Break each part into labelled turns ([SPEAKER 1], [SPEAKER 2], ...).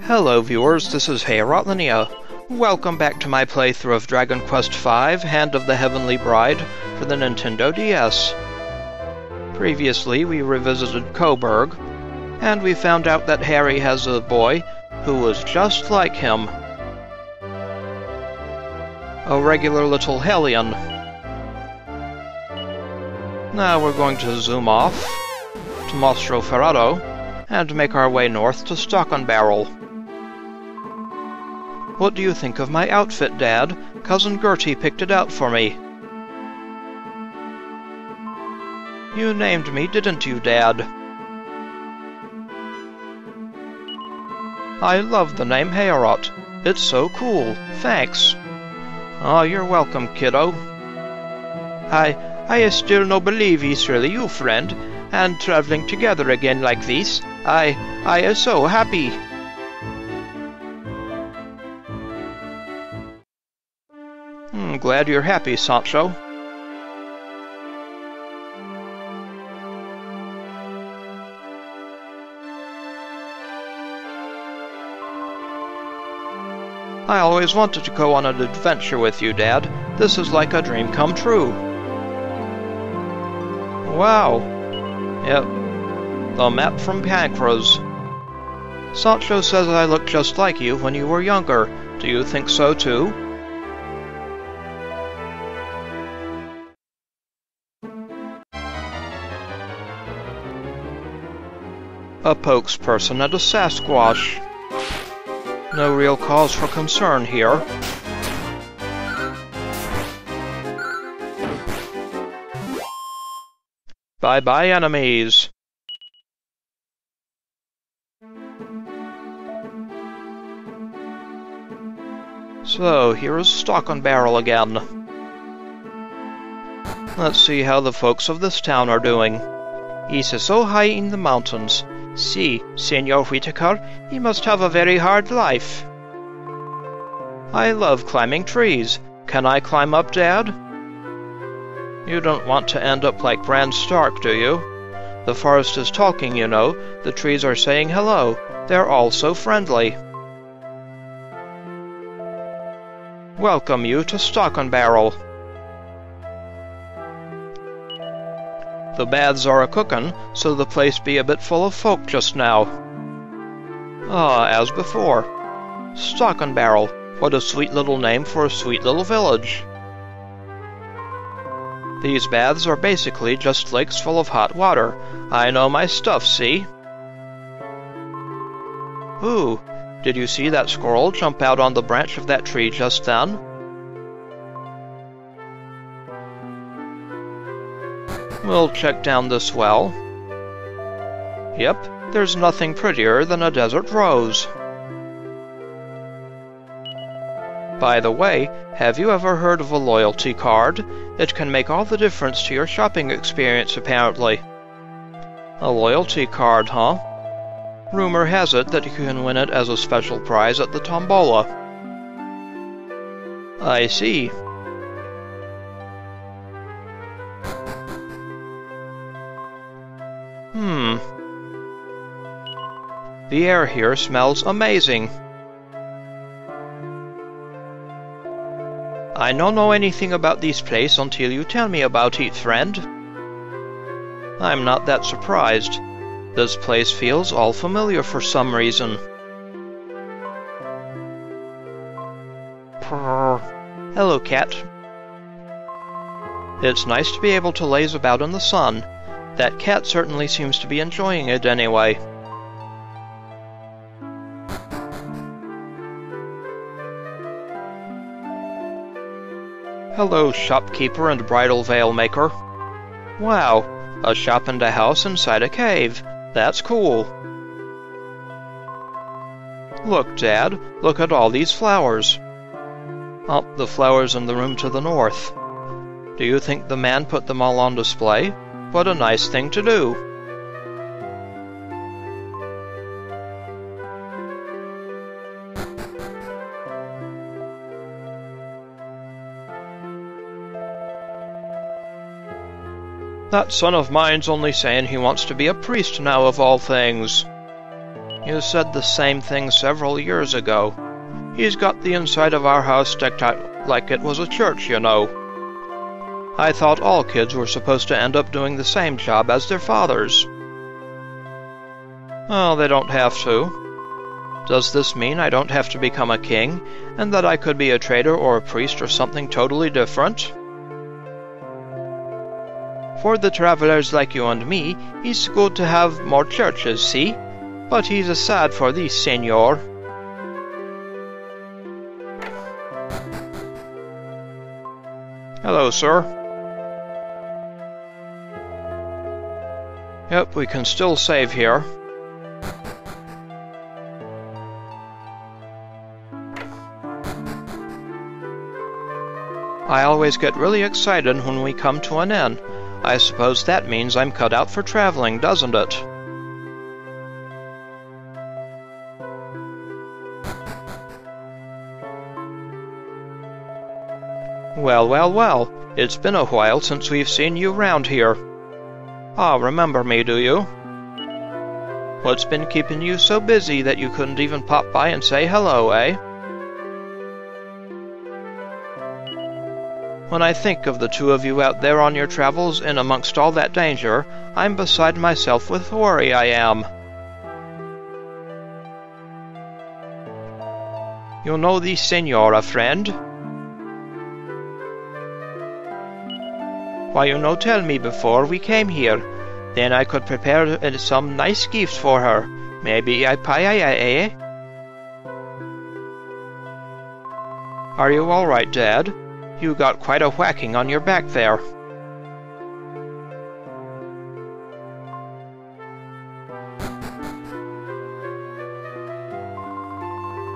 [SPEAKER 1] Hello viewers, this is Heorot Lena. Welcome back to my playthrough of Dragon Quest V, Hand of the Heavenly Bride, for the Nintendo DS. Previously, we revisited Coburg, and we found out that Harry has a boy who was just like him. A regular little hellion. Now we're going to zoom off to Mostroferrato and make our way north to Stockenbarrel. What do you think of my outfit, Dad? Cousin Gertie picked it out for me. You named me, didn't you, Dad? I love the name Heorot. It's so cool. Thanks. Oh, you're welcome, kiddo. I still no believe it's really you, friend, and traveling together again like this. I am so happy. Glad you're happy, Sancho. I always wanted to go on an adventure with you, Dad. This is like a dream come true. Wow. Yep. The map from Bianca's. Sancho says I look just like you when you were younger. Do you think so too? A pokesperson and a Sasquatch. No real cause for concern here. Bye-bye, enemies. So, here is Stockenbarrel again. Let's see how the folks of this town are doing. He's so high in the mountains. See, Senor Whitaker, he must have a very hard life. I love climbing trees. Can I climb up, Dad? You don't want to end up like Bran Stark, do you? The forest is talking, you know. The trees are saying hello. They're all so friendly. Welcome you to Stockenbarrel. The baths are a-cookin', so the place be a bit full of folk just now. Ah, as before. Stockenbarrel, what a sweet little name for a sweet little village. These baths are basically just lakes full of hot water. I know my stuff, see? Ooh, did you see that squirrel jump out on the branch of that tree just then? We'll check down this well. Yep, there's nothing prettier than a desert rose. By the way, have you ever heard of a loyalty card? It can make all the difference to your shopping experience, apparently. A loyalty card, huh? Rumor has it that you can win it as a special prize at the tombola. I see. The air here smells amazing. I don't know anything about this place until you tell me about it, friend. I'm not that surprised. This place feels all familiar for some reason. Purr. Hello, cat. It's nice to be able to laze about in the sun. That cat certainly seems to be enjoying it anyway. Hello, shopkeeper and bridal veil maker. Wow, a shop and a house inside a cave. That's cool. Look, Dad, look at all these flowers. Oh, the flowers in the room to the north. Do you think the man put them all on display? What a nice thing to do. That son of mine's only saying he wants to be a priest now, of all things. You said the same thing several years ago. He's got the inside of our house decked out like it was a church, you know. I thought all kids were supposed to end up doing the same job as their fathers. Oh, they don't have to. Does this mean I don't have to become a king, and that I could be a trader or a priest or something totally different? For the travelers like you and me, it's good to have more churches, see? But he's a sad for thee, senor. Hello, sir. Yep, we can still save here. I always get really excited when we come to an inn. I suppose that means I'm cut out for traveling, doesn't it? Well, well, well. It's been a while since we've seen you round here. Ah, remember me, do you? What's been keeping you so busy that you couldn't even pop by and say hello, eh? When I think of the two of you out there on your travels and amongst all that danger, I'm beside myself with worry, I am. You know the senora, friend? Why you no tell me before we came here? Then I could prepare some nice gifts for her. Maybe I pie, eh? Are you all right, Dad? You got quite a whacking on your back there.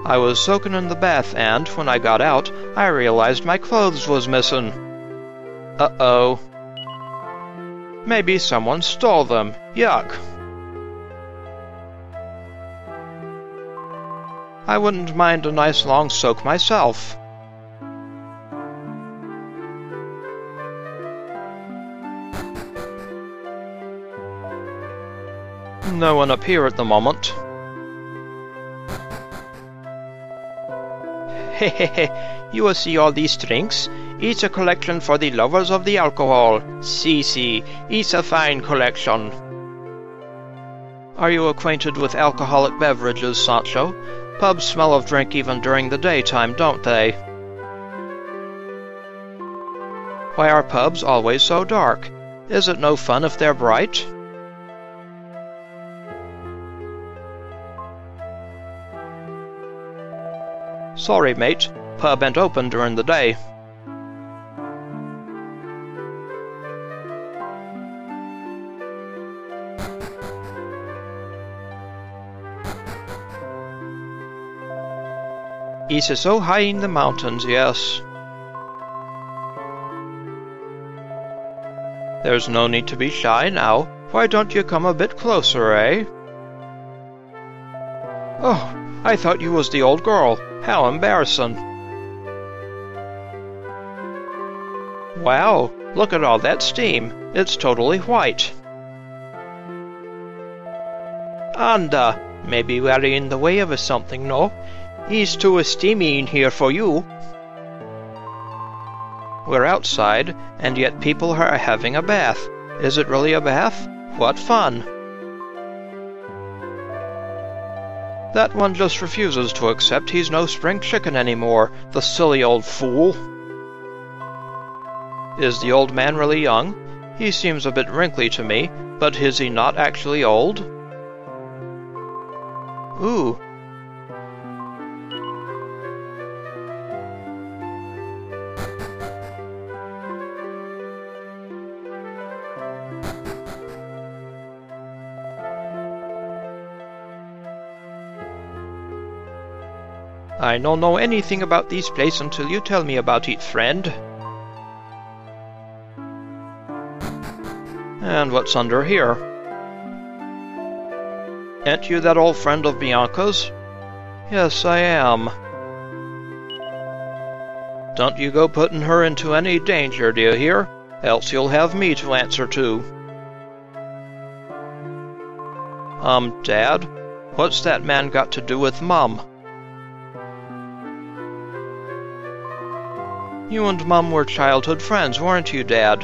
[SPEAKER 1] I was soaking in the bath and, when I got out, I realized my clothes was missing. Uh-oh. Maybe someone stole them. Yuck. I wouldn't mind a nice long soak myself. No one up here at the moment. Hehehe, you will see all these drinks? It's a collection for the lovers of the alcohol. See, it's a fine collection. Are you acquainted with alcoholic beverages, Sancho? Pubs smell of drink even during the daytime, don't they? Why are pubs always so dark? Is it no fun if they're bright? Sorry, mate. Pub ain't open during the day. It's so high in the mountains, yes. There's no need to be shy now. Why don't you come a bit closer, eh? Oh, I thought you was the old girl. How embarrassing. Wow, look at all that steam. It's totally white. Anda, maybe we're in the way of something, no? It's too steamy in here for you. We're outside, and yet people are having a bath. Is it really a bath? What fun! That one just refuses to accept he's no spring chicken anymore, the silly old fool. Is the old man really young? He seems a bit wrinkly to me, but is he not actually old? Ooh. I don't know anything about this place until you tell me about it, friend. And what's under here? Ain't you that old friend of Bianca's? Yes, I am. Don't you go putting her into any danger, do you hear? Else you'll have me to answer to. Dad? What's that man got to do with Mum? You and Mum were childhood friends, weren't you, Dad?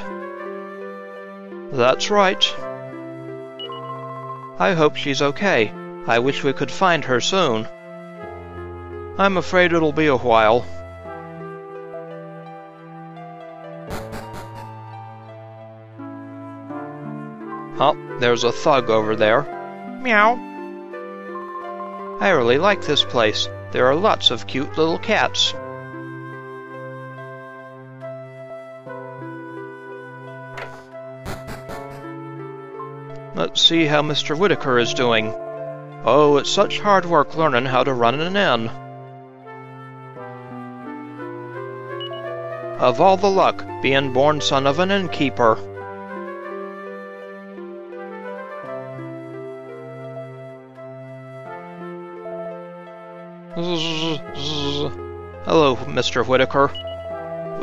[SPEAKER 1] That's right. I hope she's okay. I wish we could find her soon. I'm afraid it'll be a while. Oh, there's a thug over there. Meow. I really like this place. There are lots of cute little cats. Let's see how Mr. Whittaker is doing. Oh, it's such hard work learning how to run an inn. Of all the luck, being born son of an innkeeper. Hello, Mr. Whittaker.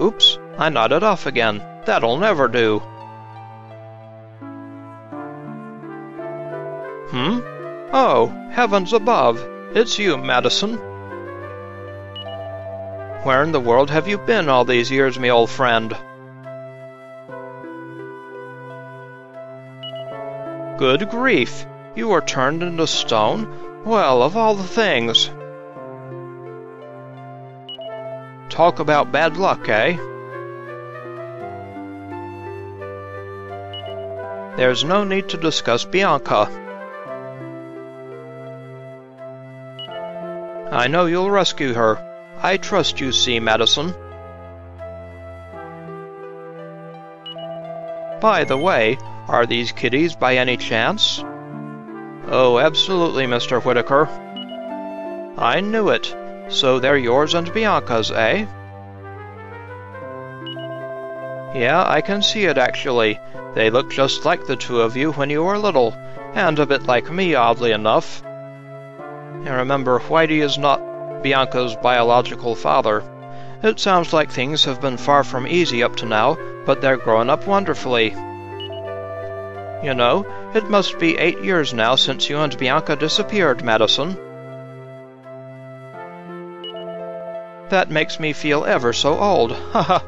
[SPEAKER 1] Oops, I nodded off again. That'll never do. Oh, heavens above! It's you, Madason. Where in the world have you been all these years, me old friend? Good grief! You were turned into stone? Well, of all the things! Talk about bad luck, eh? There's no need to discuss Bianca. I know you'll rescue her. I trust you, see, Madason. By the way, are these kitties by any chance? Oh, absolutely, Mr. Whittaker. I knew it. So they're yours and Bianca's, eh? Yeah, I can see it, actually. They look just like the two of you when you were little, and a bit like me, oddly enough. And remember, Whitey is not Bianca's biological father. It sounds like things have been far from easy up to now, but they're growing up wonderfully. You know, it must be 8 years now since you and Bianca disappeared, Madason. That makes me feel ever so old, haha.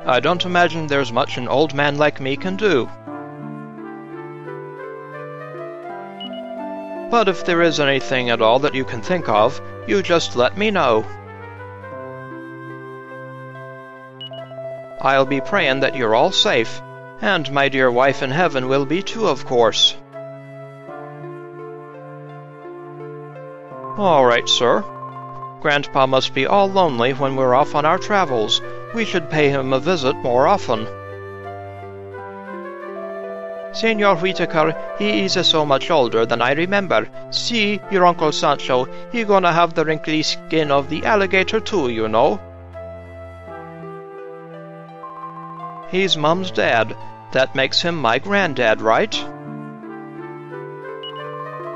[SPEAKER 1] I don't imagine there's much an old man like me can do. But if there is anything at all that you can think of, you just let me know. I'll be praying that you're all safe, and my dear wife in heaven will be too, of course. All right, sir. Grandpa must be all lonely when we're off on our travels. We should pay him a visit more often. Senor Whittaker, he is so much older than I remember. See, your Uncle Sancho, he gonna have the wrinkly skin of the alligator too, you know. He's Mum's dad. That makes him my granddad, right?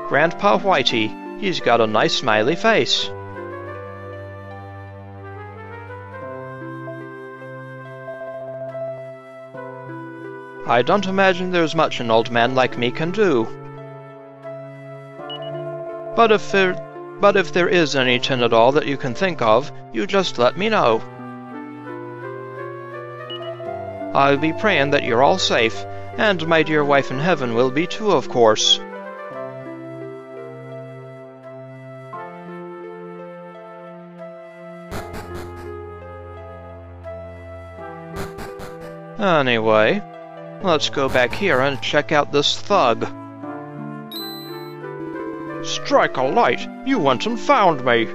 [SPEAKER 1] Grandpa Whitey. He's got a nice smiley face. I don't imagine there's much an old man like me can do. But if there is anything at all that you can think of, you just let me know. I'll be praying that you're all safe, and my dear wife in heaven will be too, of course. Anyway, let's go back here and check out this thug. Strike a light! You went and found me!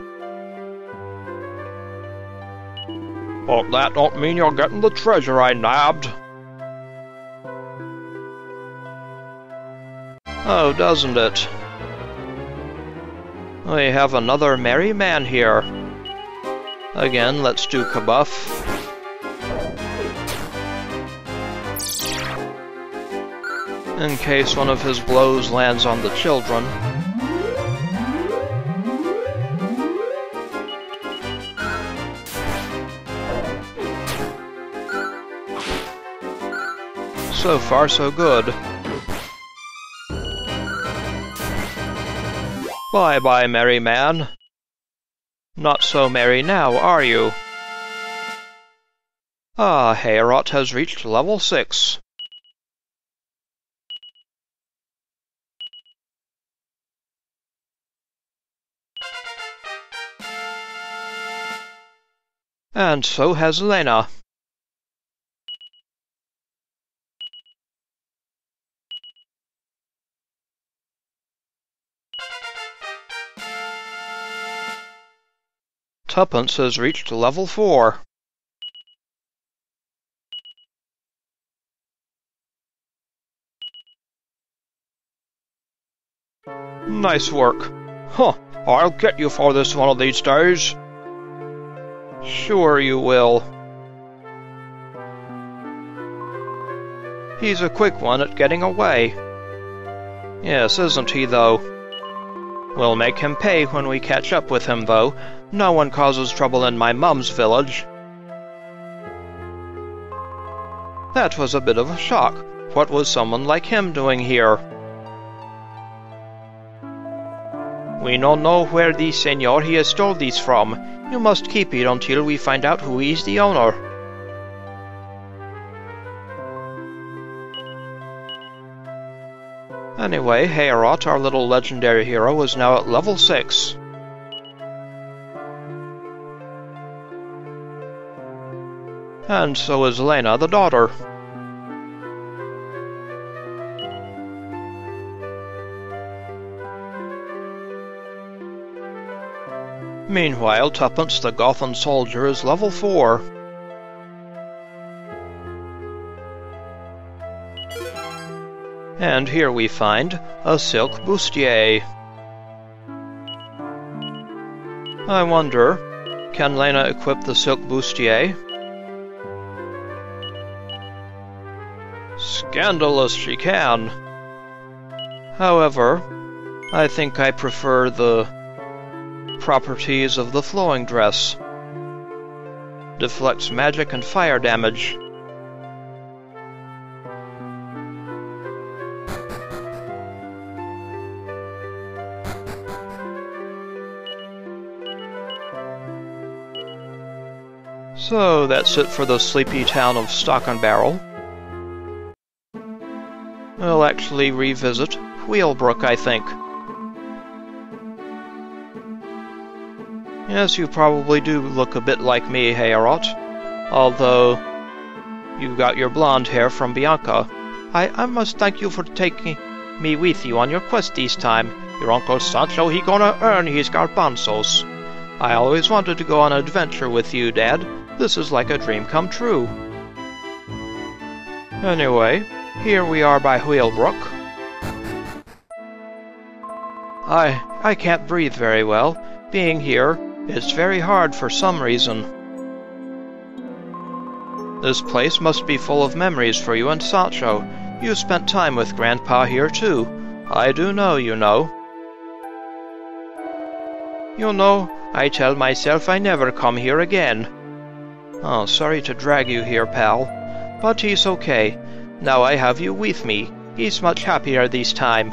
[SPEAKER 1] But that don't mean you're getting the treasure I nabbed. Oh, doesn't it? We have another merry man here. Again, let's do kabuff. In case one of his blows lands on the children. So far, so good. Bye-bye, merry man. Not so merry now, are you? Ah, Heorot has reached level 6. And so has Lena. Tuppence has reached level 4. Nice work. Huh, I'll get you for this one of these days. Sure you will. He's a quick one at getting away. Yes, isn't he, though? We'll make him pay when we catch up with him, though. No one causes trouble in my mum's village. That was a bit of a shock. What was someone like him doing here? We don't know where the senor he has stole these from. You must keep it until we find out who is the owner. Anyway, Heorot, our little legendary hero, is now at level 6. And so is Lena, the daughter. Meanwhile, Tuppence, the Gothan Soldier, is level 4. And here we find a Silk Bustier. I wonder, can Lena equip the Silk Bustier? Scandalous, she can. However, I think I prefer the properties of the flowing dress. Deflects magic and fire damage. So that's it for the sleepy town of Stockenbarrel. We'll actually revisit Whealbrook, I think. Yes, you probably do look a bit like me, Heorot. Although, you got your blonde hair from Bianca. I must thank you for taking me with you on your quest this time. Your Uncle Sancho, he gonna earn his garbanzos. I always wanted to go on an adventure with you, Dad. This is like a dream come true. Anyway, here we are by Whealbrook. I can't breathe very well. Being here, it's very hard for some reason. This place must be full of memories for you and Sancho. You spent time with Grandpa here too. I do know, you know. You know, I tell myself I never come here again. Oh, sorry to drag you here, pal. But he's okay. Now I have you with me. He's much happier this time.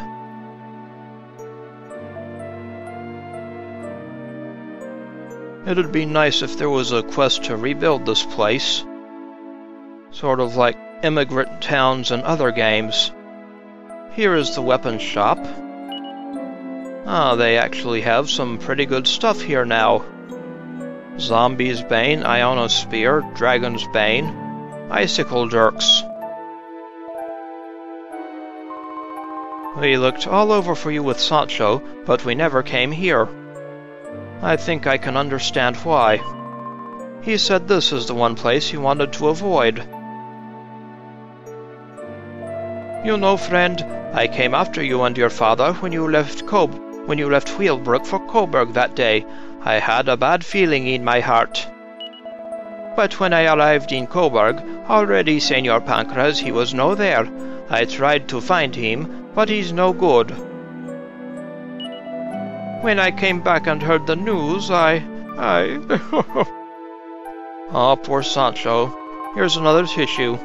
[SPEAKER 1] It'd be nice if there was a quest to rebuild this place. Sort of like immigrant towns and other games. Here is the weapons shop. Ah, they actually have some pretty good stuff here now. Zombie's Bane, Iona Spear, Dragon's Bane, Icicle Dirks. We looked all over for you with Sancho, but we never came here. I think I can understand why. He said this is the one place he wanted to avoid. You know, friend, I came after you and your father when you left Whealbrook for Coburg that day. I had a bad feeling in my heart. But when I arrived in Coburg, already Senor Pancras, he was no there. I tried to find him, but he's no good. When I came back and heard the news, Oh, poor Sancho. Here's another tissue.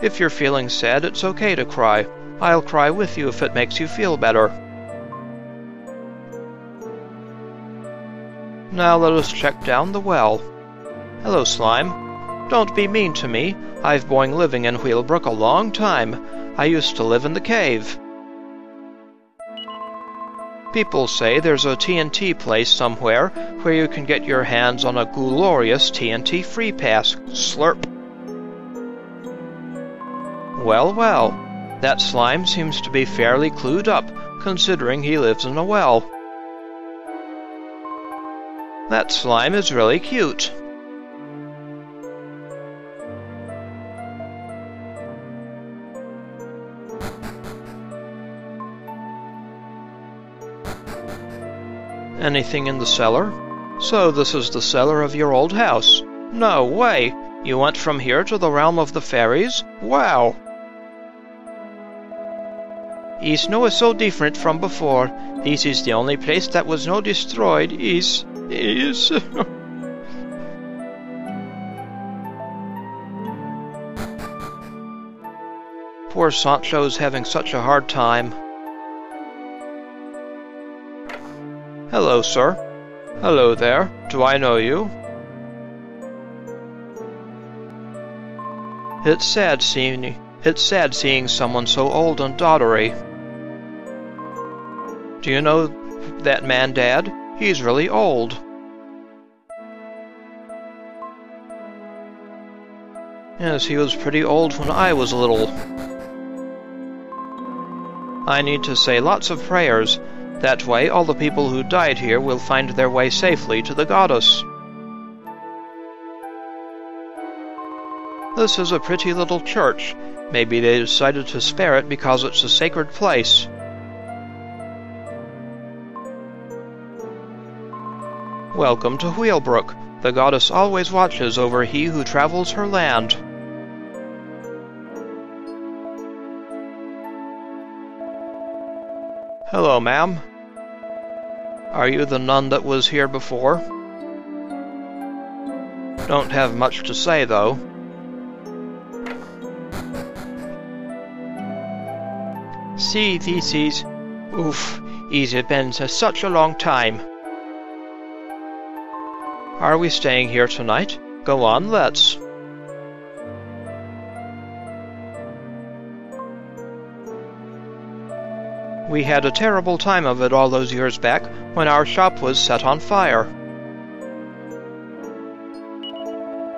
[SPEAKER 1] If you're feeling sad, it's okay to cry. I'll cry with you if it makes you feel better. Now let us check down the well. Hello, Slime. Don't be mean to me. I've been living in Whealbrook a long time. I used to live in the cave. People say there's a TNT place somewhere where you can get your hands on a glorious TNT free pass. Slurp. Well, well. That Slime seems to be fairly clued up, considering he lives in a well. That Slime is really cute. Anything in the cellar? So this is the cellar of your old house. No way! You went from here to the realm of the fairies? Wow! Is no so different from before. This is the only place that was no destroyed. Is. Poor Sancho's having such a hard time. Hello, sir. Hello there. Do I know you? It's sad seeing someone so old and doddery. Do you know that man, Dad? He's really old. Yes, he was pretty old when I was little. I need to say lots of prayers. That way, all the people who died here will find their way safely to the goddess. This is a pretty little church. Maybe they decided to spare it because it's a sacred place. Welcome to Whealbrook. The goddess always watches over he who travels her land. Hello, ma'am. Are you the nun that was here before? Don't have much to say, though. See, this is... Oof, it's been such a long time. Are we staying here tonight? Go on, let's. We had a terrible time of it all those years back when our shop was set on fire.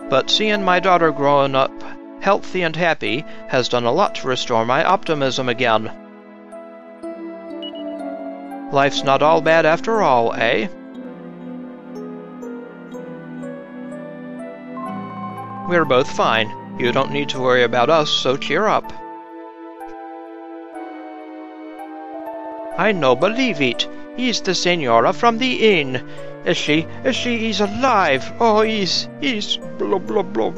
[SPEAKER 1] But seeing my daughter growing up healthy and happy has done a lot to restore my optimism again. Life's not all bad after all, eh? We're both fine. You don't need to worry about us, so cheer up. I no believe it. He's the Senora from the inn. She is alive. Oh, he's blub blub blub.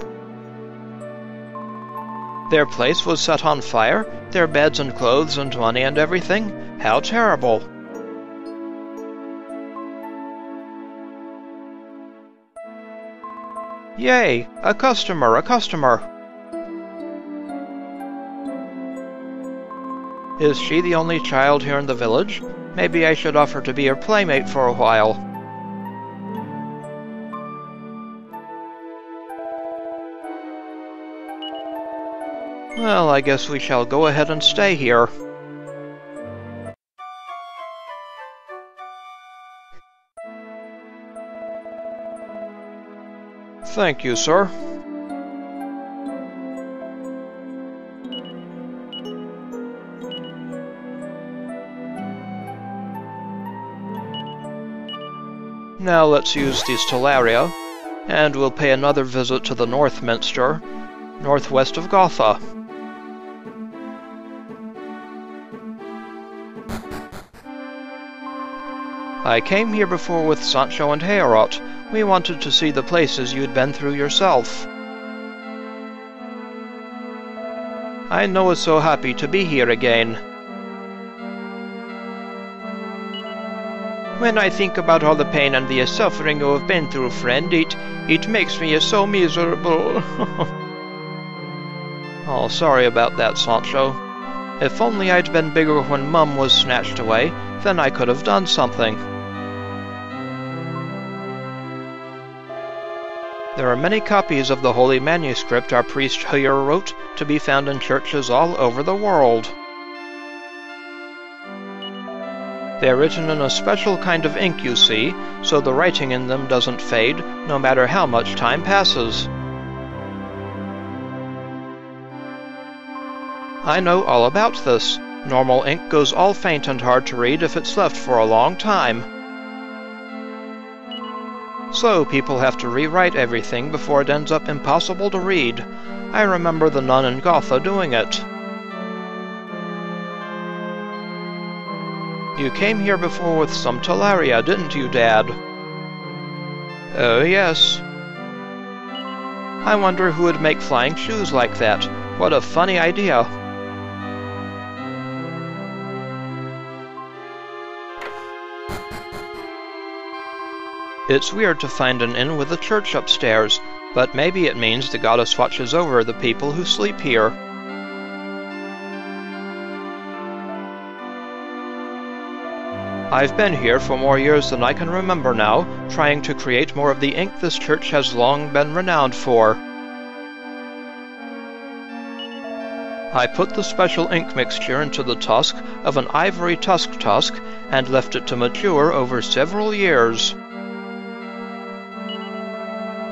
[SPEAKER 1] Their place was set on fire, their beds and clothes and money and everything. How terrible. Yay! A customer, a customer! Is she the only child here in the village? Maybe I should offer to be her playmate for a while. Well, I guess we shall go ahead and stay here. Thank you, sir. Now let's use the Stellaria, and we'll pay another visit to the Northminster, northwest of Gotha. I came here before with Sancho and Heorot. We wanted to see the places you'd been through yourself. I know it's so happy to be here again. When I think about all the pain and the suffering you have been through, friend, it makes me so miserable. Oh, sorry about that, Sancho. If only I'd been bigger when Mum was snatched away, then I could have done something. There are many copies of the Holy Manuscript our priest Heorot wrote to be found in churches all over the world. They are written in a special kind of ink, you see, so the writing in them doesn't fade, no matter how much time passes. I know all about this. Normal ink goes all faint and hard to read if it's left for a long time. So people have to rewrite everything before it ends up impossible to read. I remember the nun in Gotha doing it. You came here before with some Talaria, didn't you, Dad? Oh, yes. I wonder who would make flying shoes like that. What a funny idea. It's weird to find an inn with a church upstairs, but maybe it means the goddess watches over the people who sleep here. I've been here for more years than I can remember now, trying to create more of the ink this church has long been renowned for. I put the special ink mixture into the tusk of an ivory tusk and left it to mature over several years.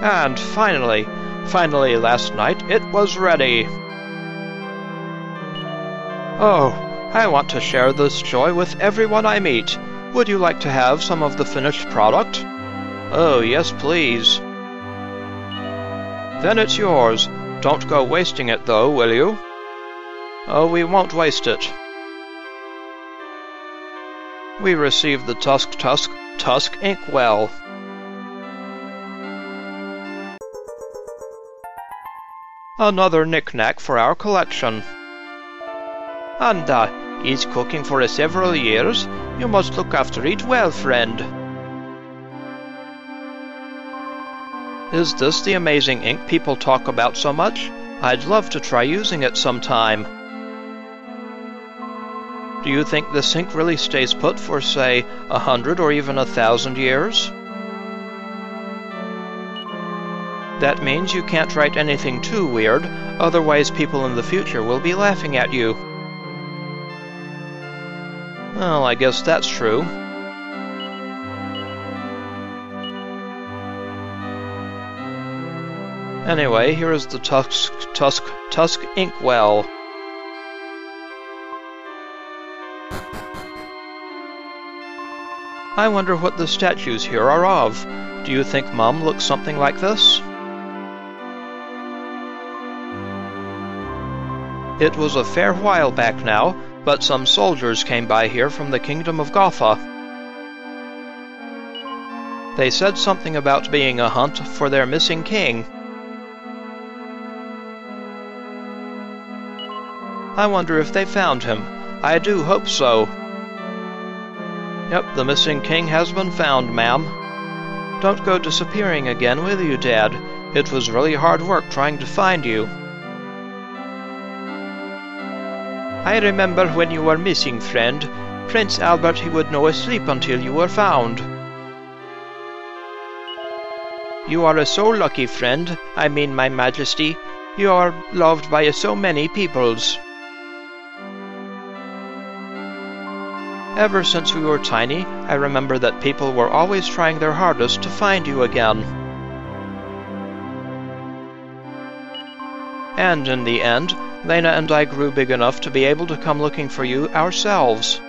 [SPEAKER 1] And finally last night, it was ready. Oh, I want to share this joy with everyone I meet. Would you like to have some of the finished product? Oh, yes, please. Then it's yours. Don't go wasting it, though, will you? Oh, we won't waste it. We received the tusk ink well. Another knick-knack for our collection. And, he's cooking for several years. You must look after it well, friend. Is this the amazing ink people talk about so much? I'd love to try using it sometime. Do you think this ink really stays put for, say, 100 or even 1,000 years? That means you can't write anything too weird, otherwise people in the future will be laughing at you. Well, I guess that's true. Anyway, here is the tusk inkwell. I wonder what the statues here are of. Do you think Mum looks something like this? It was a fair while back now, but some soldiers came by here from the kingdom of Gotha. They said something about being a hunt for their missing king. I wonder if they found him. I do hope so. Yep, the missing king has been found, ma'am. Don't go disappearing again, will you, Dad? It was really hard work trying to find you. I remember when you were missing, friend. Prince Albert, he would not sleep until you were found. You are so lucky, friend. I mean, my majesty. You are loved by so many peoples. Ever since we were tiny, I remember that people were always trying their hardest to find you again. And in the end, Lena and I grew big enough to be able to come looking for you ourselves.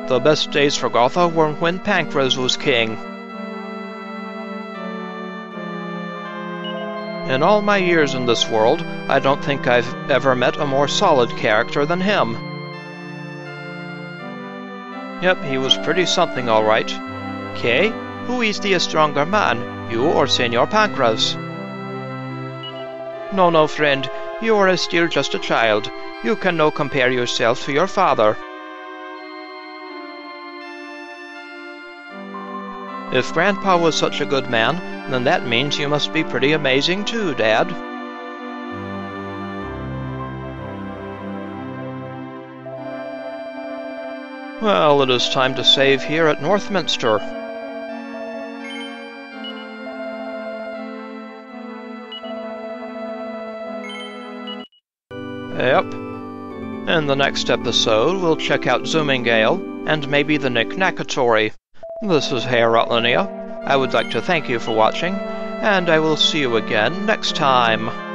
[SPEAKER 1] The best days for Gotha were when Pancras was king. In all my years in this world, I don't think I've ever met a more solid character than him. Yep, he was pretty something, all right. "Kay, who is the stronger man, you or Senor Pancras?" No, friend, you are still just a child. You can no compare yourself to your father. If Grandpa was such a good man, then that means you must be pretty amazing too, Dad. Well, it is time to save here at Northminster. Yep. In the next episode, we'll check out Zoomingale and maybe the Knick-Knackatory. This is Heorot Lena. I would like to thank you for watching, and I will see you again next time.